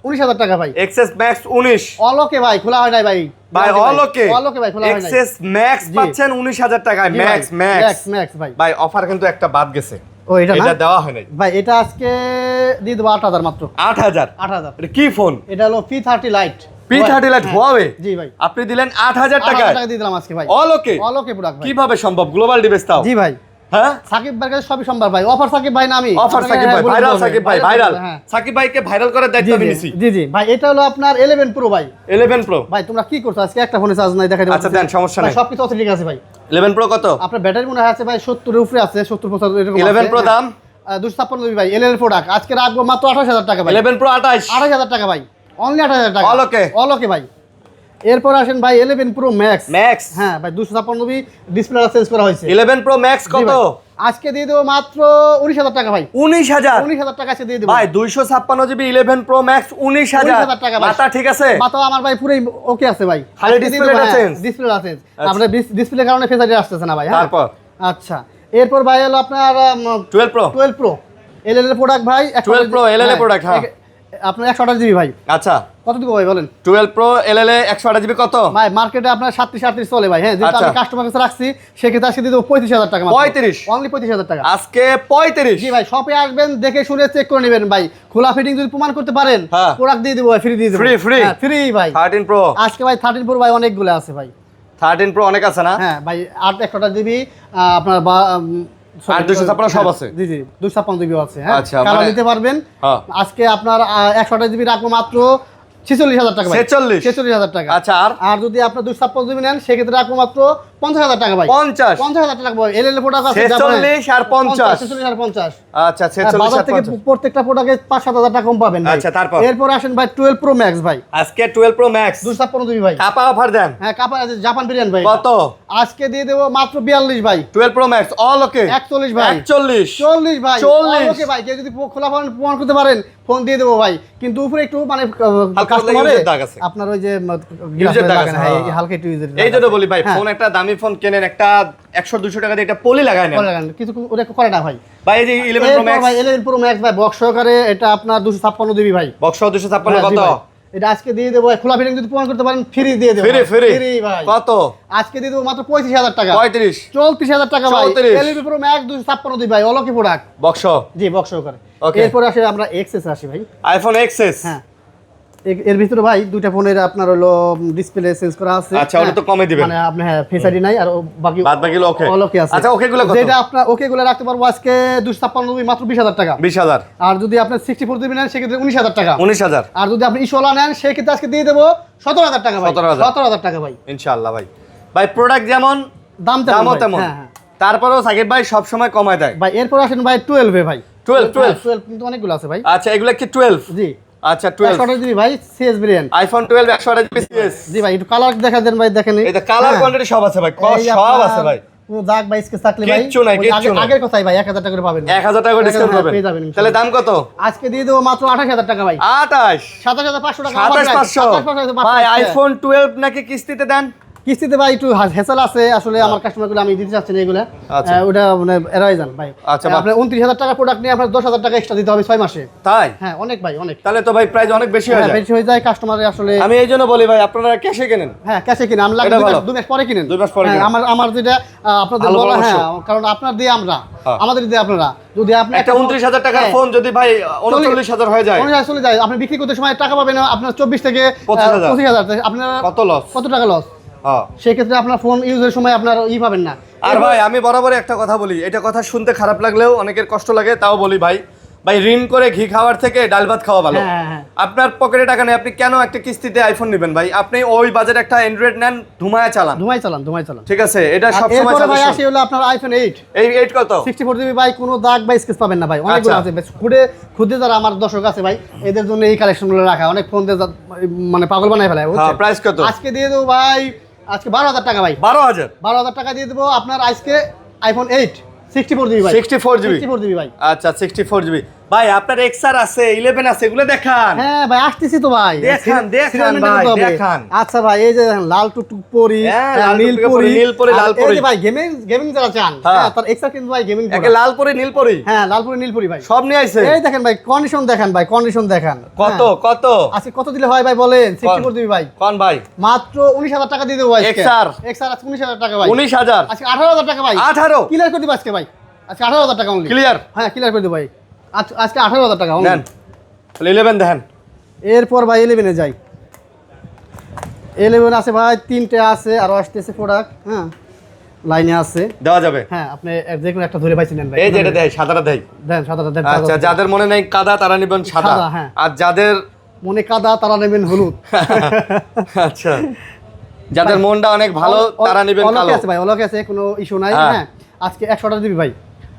19,000 টাকা ভাই। XS Max 19? অলোকে ভাই, খোলা হয় নাই ভাই। ভাই অলোকে? অলোকে ভাই, খোলা হয় নাই। XS Max জি। পাচ্ছেন 19,000 টাকায়? জি ভাই, ম্যাক্স ম্যাক্স ম্যাক্স ভাই। ভাই অফার কিন্তু একটা বাদ গেছে, ও এটা না এটা দেওয়া হয় নাই ভাই। এটা আজকে দিয়ে দেবো 8,000 মাত্র। 8,000? 8,000। এটা কি ফোন? এটা হলো P30 light. P30 Lite Huawei? জি ভাই। আপনি দিলেন 8,000 8,000 টাকায় টাকা দিয়ে দিলাম আজকে ভাই। অলোকে? অলোকে প্রোডাক্ট ভাই। কিভাবে সম্ভব? গ্লোবাল ডিভাইস তাও? জি ভাই। হ্যাঁ, সাকিব ভাইয়ের কাছে সবই সম্ভব ভাই। অফার সাকিব ভাই না আমি। অফার সাকিব ভাই, ভাইরাল সাকিব ভাই, ভাইরাল সাকিব ভাইকে ভাইরাল করার দায়িত্ব জি আমি জি নিছি। জি জি ভাই। এটা হলো আপনার 11 প্রো ভাই। 11 প্রো? ভাই তোমরা কি করছো আজকে? একটা ফোনে চার্জ নাই, দেখাই দেবো। আচ্ছা দেন, সমস্যা নাই। সবকিছু আছে, ঠিক আছে ভাই। 11 প্রো কত? আপনার ব্যাটারি মনে হয় আছে ভাই 70 এর উপরে আছে, 70-75 এরকম। 11 প্রো দাম? 256 জিবি ভাই। এলএল প্রোডাক্ট আজকে রাখবো মাত্র 28,000 টাকা ভাই। 11 প্রো 28? 28,000 টাকা ভাই। অনলি 28,000 টাকা। অলোকে? অলোকে ভাই। এরপর আসেন ভাই 11 প্রো ম্যাক্স। ম্যাক্স হ্যাঁ ভাই 256 জিবি ডিসপ্লে চেঞ্জ করা হয়েছে। 11 প্রো ম্যাক্স জি কত? ভাই, আজকে দিয়ে দেবো মাত্র 19,000 টাকা ভাই। 19,000 19,000 টাকা আজকে দিয়ে দেবো ভাই। 256 জিবি 11 প্রো ম্যাক্স 19,000 টাকা ভাই। মাথা ঠিক আছে? মাথা আমার ভাই পুরোই ওকে আছে ভাই। খালি ডিসপ্লেটা চেঞ্জ? Display change. আপনার ডিসপ্লের কারণে ফেস আইডি আসতেছে না ভাই। হ্যাঁ তারপর আচ্ছা, এরপর ভাই হলো আপনার 12 প্রো 12 প্রো এলএল প্রোডাক্ট ভাই। 12 প্রো LLA product, হ্যাঁ। আপনার 128 জিবি ভাই। আচ্ছা কত দিব ভাই বলেন? 12 প্রো LLA 128 জিবি কত? ভাই মার্কেটে আপনার 37-38 চলে ভাই। হ্যাঁ, যেটা আচ্ছা। আমি কাস্টমার কাছে রাখছি সেক্ষেত্রে আজকে দিয়ে দেবো 35,000 টাকা। 35? অনলি 35,000 টাকা আজকে 35? জি ভাই, শপে আসবেন, দেখে শুনে চেক করে নেবেন ভাই। খোলা ফিটিং যদি প্রমাণ করতে পারেন, হ্যাঁ। প্রোডাক্ট দিয়ে দেবো ভাই, ফ্রি দিয়ে দেবো। Free, free? ফ্রি ভাই। 13 প্রো আজকে ভাই 13 প্রো ভাই অনেকগুলো আছে ভাই। 13 প্রো অনেক আছে না? হ্যাঁ ভাই, 128 জিবি আপনার আর 256 সব আছে? জি জি, 256 জিবি আছে। হ্যাঁ, আচ্ছা, কালার মানে- নিতে পারবেন। হ্যাঁ। আজকে আপনার 128 জিবি রাখবো মাত্র 46,000 টাকা ভাই। 46? 46,000 টাকা। আচ্ছা, আর আর যদি আপনার 256 জিবি নেন সেক্ষেত্রে রাখবো মাত্র 50,000 টাকা ভাই। 50? 50,000 টাকা ভাই। এলএল প্রোডাক্ট আছে 46 আর 50? 46 আর 50। আচ্ছা 46 বাজার আর থেকে 50। প্রত্যেকটা প্রোডাক্টে 5-7,000 টাকা কম পাবেন ভাই। আচ্ছা, তারপর? এরপর আসেন ভাই 12 প্রো ম্যাক্স ভাই। আজকে 12 প্রো ম্যাক্স 256 জিবি ভাই। কাপা অফার দেন। হ্যাঁ, কাপা আছে জাপান বিরিয়ানি ভাই। কত? আজকে দিয়ে দেবো মাত্র 42 ভাই। 12 প্রো ম্যাক্স অল ওকে 41 ভাই। 41? 40 ভাই। 40? ওকে ভাই, কেউ যদি খোলা ফোন প্রমাণ করতে পারেন ফোন দিয়ে দেবো ভাই। কিন্তু উপরে একটু মানে হালকা কাস্টমারে ইউজের দাগ আছে। আপনার ওই যে ইউজের দাগ আছে, হ্যাঁ, হ্যাঁ। হালকা একটু ইউজের এই জন্য বলি ভাই, ফোন একটা দামি ফোন কেনেন, একটা 100-200 টাকা দিয়ে একটা পলি লাগায় নেন কিছু ওটা করে না ভাই। ভাই। এই যে 11 প্রো এরপর ম্যাক্স ভাই 11 প্রো ম্যাক্স ভাই বক্স সহকারে, এটা আপনার 256 জিবি ভাই। বক্স 256 হ্যাঁ, জি কত? ভাই। এটা আজকে দিয়ে দেবো ভাই, খোলা ফিটিং যদি প্রমাণ করতে পারেন ফ্রি দিয়ে দেবো। ফ্রি ফ্রি ফ্রি ভাই। কত? আজকে দিয়ে দেবো মাত্র 35,000 টাকা। 35? 34,000 টাকা ভাই। 34? 11 প্রো ম্যাক্স 256 জিবি ভাই, অলকি প্রোডাক্ট। বক্স জি, বক্স সহকারে। Okay. এরপর আসে আমরা এক্সএস আসি ভাই। IPhone XS? হ্যাঁ, এর ভিতরে ভাই দুইটা ফোনের আপনার হলো ডিসপ্লে চেঞ্জ করা আছে। আচ্ছা, ওটা তো কমে দিবেন। মানে আপনি হ্যাঁ ফেস আইডি নাই, আর বাকি বাদবাকিগুলো okay? ওকে আছে। আচ্ছা, ওকে গুলো কত? যেটা আপনার ওকে গুলো রাখতে পারবো আজকে 256 জিবি মাত্র 20,000 টাকা। 20,000? আর যদি আপনি 64 জিবি নেন সেক্ষেত্রে 19,000 টাকা। 19,000? আর যদি আপনি ইসোলা নেন সেক্ষেত্রে আজকে দিয়ে দেবো 17,000 টাকা ভাই। 17,000? 17,000 টাকা ভাই। ইনশাআল্লাহ ভাই। ভাই প্রোডাক্ট যেমন দামও ভাই। তেমন। হ্যাঁ হ্যাঁ তারপরেও সাকিব ভাই সব সময় কমায় দেয়। ভাই। এরপর আসেন ভাই 12 এ ভাই। 12 কিন্তু অনেকগুলো আছে ভাই। আচ্ছা, এগুলো কি 12? জি, আচ্ছা 12 128 জিবি ভাই, CS variant. IPhone 12 128 GB CS. জি ভাই, একটু কালার দেখা দেন ভাই, দেখেন এই তো কালার কোয়ান্টিটি সব আছে ভাই, সব আছে ভাই। কোনো দাগ বা স্কেচ থাকলে ভাই কিচ্ছু নাই, ওই কিচ্ছু নাই। আগের কথাই ভাই 1,000 টাকা করে পাবেন। 1,000 টাকা ডিসকাউন্ট হ্যাঁ, পাবেন। পেয়ে যাবেন তাহলে দাম কত? আজকে দিয়ে দেবো মাত্র 28,000 টাকা ভাই। 28? 27,500 টাকা। 27,500 ভাই। আইফোন 12 নাকি কিস্তিতে দেন? কিস্তিতে ভাই একটু হেসেল আছে আসলে, আমার কাস্টমারগুলো আমি দিতে চাচ্ছি না এগুলো। আচ্ছা। ওটা মানে এড়াই যান ভাই। আচ্ছা, বাহ। আপনার 29,000 টাকা প্রোডাক্ট নিয়ে আপনার 10,000 টাকা এক্সট্রা দিতে হবে 6 মাসে। তাই? হ্যাঁ, অনেক ভাই, অনেক। তাহলে তো ভাই প্রাইস অনেক বেশি হয়ে হ্যাঁ, যায়। বেশি হয়ে যায় কাস্টমারে আসলে। আমি এই জন্য বলি ভাই, আপনারা ক্যাশে কেনেন। হ্যাঁ, ক্যাশে কিনে আমরা এটা ভালো। 2 মাস পরে কিনেন। 2 মাস পরে হ্যাঁ, কিনেন। আমার যেটা আপনাদের ভালো বলা, পরামর্শ। হ্যাঁ, কারণ আপনার দিয়ে আমরা, হ্যাঁ। আমাদের দিয়ে আপনারা। যদি আপনি একটা 29,000 টাকার হ্যাঁ, ফোন যদি ভাই 39,000 হয়ে যায়, চলে যায়, আপনি বিক্রি করতে সময় টাকা পাবেন আপনার 24 থেকে 25,000 25,000। আপনার কত লস? কত টাকা লস? হ্যাঁ। সেক্ষেত্রে আপনার ফোন ইউজের সময় আপনার পাবেন না। আর ভাই আমি বরাবর একটা কথা বলি, এটা কথা শুনতে খারাপ লাগলেও অনেকের কষ্ট লাগে, তাও বলি ভাই, ঋণ করে ঘি খাওয়ার থেকে ডাল ভাত খাওয়া ভালো। হ্যাঁ, হ্যাঁ। আপনার পকেটে টাকা নেই, আপনি কেন একটা কিস্তিতে আইফোন নেবেন ভাই? আপনি ওই বাজেট একটা অ্যান্ড্রয়েড নেন, ধুমায়া চালান। ধুমাই চালান। ঠিক আছে, এটা আর সব সময় এরপরে ভাই সাজেশন। আসি হলো আপনার আইফোন 8 এই 8 কত? 64 জিবি ভাই, কোনো দাগ বা স্কেচ পাবেন না ভাই, অনেকগুলো আচ্ছা। আছে। খুদে যারা আমার দর্শক আছে ভাই, এদের জন্য এই কালেকশনগুলো রাখা। অনেক ফোন দিয়ে মানে পাগল বানায় ফেলায়, হ্যাঁ, বুঝছেন? প্রাইস কত? আজকে দিয়ে দেবো ভাই, আজকে 12,000 টাকা ভাই। 12,000? 12,000 টাকা দিয়ে দেবো আপনার আজকে আইফোন 8 64 জিবি ভাই। 64 জিবি? 64 জিবি ভাই। আচ্ছা 64 জিবি ভাই। আপনার XR আছে, 11 আছে, এগুলো দেখান। হ্যাঁ ভাই, আসতেছি তো ভাই। দেখান সিরিয়াল মেনটেন ভাই, করতে হবে। দেখান। আচ্ছা ভাই, এই যে লাল টুকটুক পরি, হ্যাঁ, লাল নীল টুকটুকে পরি, পরি, নীল পরি, আর লাল এই পরি। যে ভাই গেমিং যারা চান, হ্যাঁ। হ্যাঁ, তার এক্সট্রা কিন্তু ভাই গেমিং একে লাল পরি, নীল পরি, হ্যাঁ, লাল পরি নীল পরি ভাই সব নিয়ে আইছে। এই দেখেন ভাই, কন্ডিশন দেখান ভাই, কন্ডিশন দেখান। কত হ্যাঁ। কত? আজকে কত দিলে হয় ভাই বলেন? 64 জিবি ভাই, কোন ভাই? মাত্র 19,000 টাকা দিয়ে দেবো ভাই। XR আজকে 19,000 টাকা ভাই। 19,000? আজকে 18,000 টাকা ভাই। 18? ক্লিয়ার করে দিব আজকে ভাই। আজকে 18,000 টাকা অনলি। ক্লিয়ার? হ্যাঁ, ক্লিয়ার করে দিব ভাই। আজকে 18,000 টাকা অনলি। দেন। 11 দেখেন। এরপর ভাই 11 এ যাই। 11 আছে ভাই, 3টে আছে, আরো আসতেছে প্রোডাক্ট। হ্যাঁ, লাইনে আছে, দেওয়া যাবে। হ্যাঁ, আপনি যে কোনো একটা ধরে পাইছেন ভাই। এই যে এটা দেয়, সাদাটা দেয়। দেন, সাদাটা দেন। আচ্ছা, যাদের মনে নেই কাদা তারা নেবেন সাদা। সাদা, হ্যাঁ। আর যাদের মনে কাদা তারা নেবেন হলুদ। আচ্ছা, যাদের মনটা অনেক ভালো তারা নেবেন কালো। অলকে আছে ভাই, অলকে আছে, কোনো ইস্যু নাই। হ্যাঁ। হ্যাঁ, আজকে 128 জিবি ভাই।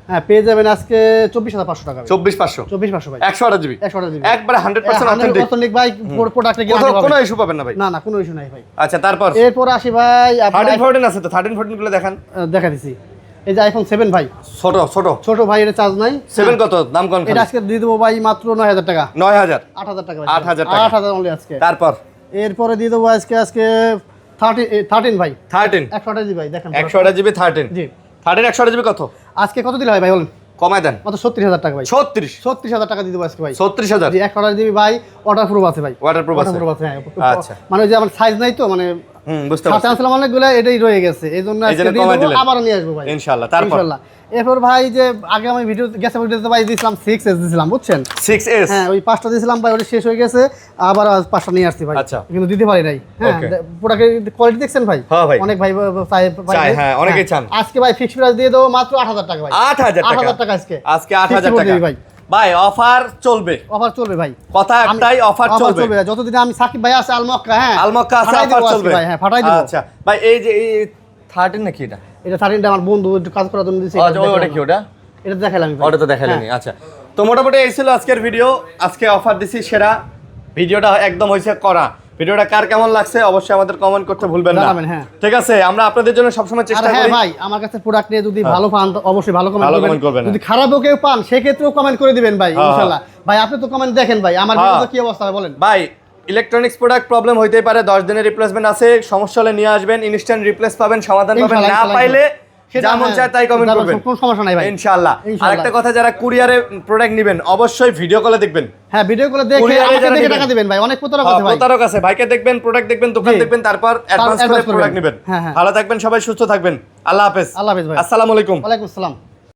হ্যাঁ পেয়ে যাবেন আজকে 24,500 টাকা 24,500 24,500 ভাই 128 জিবি 128 জিবি একবারে 100% অথেন্টিক অথেন্টিক ভাই প্রোডাক্টে কোনো ইস্যু পাবেন না ভাই না না কোনো ইস্যু নাই ভাই আচ্ছা তারপর এরপর আসি ভাই 13 14 আছে তো 13 14 গুলো দেখান দেখা দিছি এই যে আইফোন 7 ভাই ছোট ছোট ছোট ভাই এটা চার্জ নাই 7 কত দাম কোন এটা আজকে দিয়ে দেবো ভাই মাত্র 9,000 টাকা 9000 8,000 টাকা 8,000 টাকা 8,000 অনলি আজকে তারপর এরপরে দিয়ে দেবো আজকে 13 ভাই 13 128 জিবি ভাই দেখেন 128 জিবি 13 জি 13 128 জিবি কত আজকে কত দিলে হয় ভাই বলেন কমায় দেন মাত্র 36,000 টাকা ভাই 36 36,000 টাকা দিয়ে দেবো আজকে ভাই 36000 জি 128 জিবি ভাই ওয়াটার প্রুফ আছে ভাই ওয়াটারপ্রুফ আছে প্রুফ আছে হ্যাঁ আচ্ছা। মানে ওই যে আমার সাইজ নাই তো মানে বুঝতে সাথে পারছি আসলাম অনেকগুলো এটাই রয়ে গেছে এই জন্য আজকে দিয়ে কমায় দেবো দিলেন। আবার নিয়ে আসবো ভাই ইনশাআল্লাহ তারপর ইনশাআল্লাহ এরপর ভাই যে আগে আমি ভিডিওতে ভাই দিয়েছিলাম 6s দিয়েছিলাম বুঝছেন 6s হ্যাঁ ওই 5টা দিয়েছিলাম ভাই ওটা শেষ হয়ে গেছে আবার 5টা নিয়ে আসছি ভাই আচ্ছা। কিন্তু দিতে পারি নাই হ্যাঁ Okay. প্রোডাক্টের কোয়ালিটি দেখছেন ভাই হ্যাঁ ভাই। অনেক ভাই চাই, হ্যাঁ, অনেকেই চান। আজকে ভাই ফিক্সড প্রাইস দিয়ে দেবো মাত্র 8,000 টাকা ভাই 8,000 টাকা 8,000 টাকা আজকে আজকে 8,000 60 টাকা ভাই ভাই অফার চলবে অফার চলবে ভাই কথা একটাই অফার চলবে ভাই। যতদিন আমি সাকিব ভাই আছে আলমক্কা হ্যাঁ আলমক্কা আছে ফাটাই অফার দেবো আজকে চলবে ভাই হ্যাঁ ফাটাই দেবো আচ্ছা ভাই এই যে এই 13 নাকি এটা এটা 13টা আমার বন্ধু একটু কাজ করার জন্য দিয়েছে আচ্ছা ওটা কি ওটা এটা দেখালাম আমি ভাই। ওটা তো দেখালেনি আচ্ছা তো মোটামুটি এই ছিল আজকের ভিডিও আজকে অফার দিছি সেরা ভিডিওটা একদম হইছে করা ভিডিওটা কার কেমন লাগছে অবশ্যই আমাদের কমেন্ট করতে ভুলবেন না জানাবেন, হ্যাঁ। ঠিক আছে আমরা আপনাদের জন্য সবসময় আর চেষ্টা হ্যাঁ করি ভাই আমার কাছে প্রোডাক্ট নিয়ে যদি ভালো পান তো অবশ্যই ভালো কমেন্ট ভালো করবেন comment করবেন, যদি খারাপও কেউ পান সেক্ষেত্রেও কমেন্ট করে দিবেন ভাই হ্যাঁ, ইনশাআল্লাহ ভাই আপনি তো কমেন্ট দেখেন ভাই আমার হ্যাঁ। ভিডিওতে কি অবস্থা হয় বলেন ভাই ইলেকট্রনিক্স প্রোডাক্ট প্রবলেম হইতেই পারে 10 দিনের রিপ্লেসমেন্ট আছে সমস্যা হলে নিয়ে আসবেন ইনস্ট্যান্ট রিপ্লেস পাবেন সমাধান পাবেন ইনশাআল্লাহ, না ইনশাআল্লাহ, পাইলে সেটা যেমন হ্যাঁ, চায় তাই কমেন্ট যারা করবেন কোনো সমস্যা নাই ভাই ইনশাআল্লাহ ইনশাআল্লাহ। আরেকটা কথা যারা কুরিয়ারে প্রোডাক্ট নেবেন অবশ্যই ভিডিও কলে দেখবেন হ্যাঁ ভিডিওগুলো দেখে কুরিয়ারে আমাকে যারা দেখে নেবেন। টাকা দিবেন ভাই অনেক প্রতারক আছে ভাই প্রতারক আছে ভাইকে দেখবেন প্রোডাক্ট দেখবেন দোকান জি। দেখবেন তারপর অ্যাডভান্স করে advance করবেন। প্রোডাক্ট নেবেন হ্যাঁ, হ্যাঁ। ভালো থাকবেন সবাই সুস্থ থাকবেন আল্লাহ হাফেজ আল্লাহ হাফেজ ভাই আসসালামু আলাইকুম ওয়ালাইকুম আসসালাম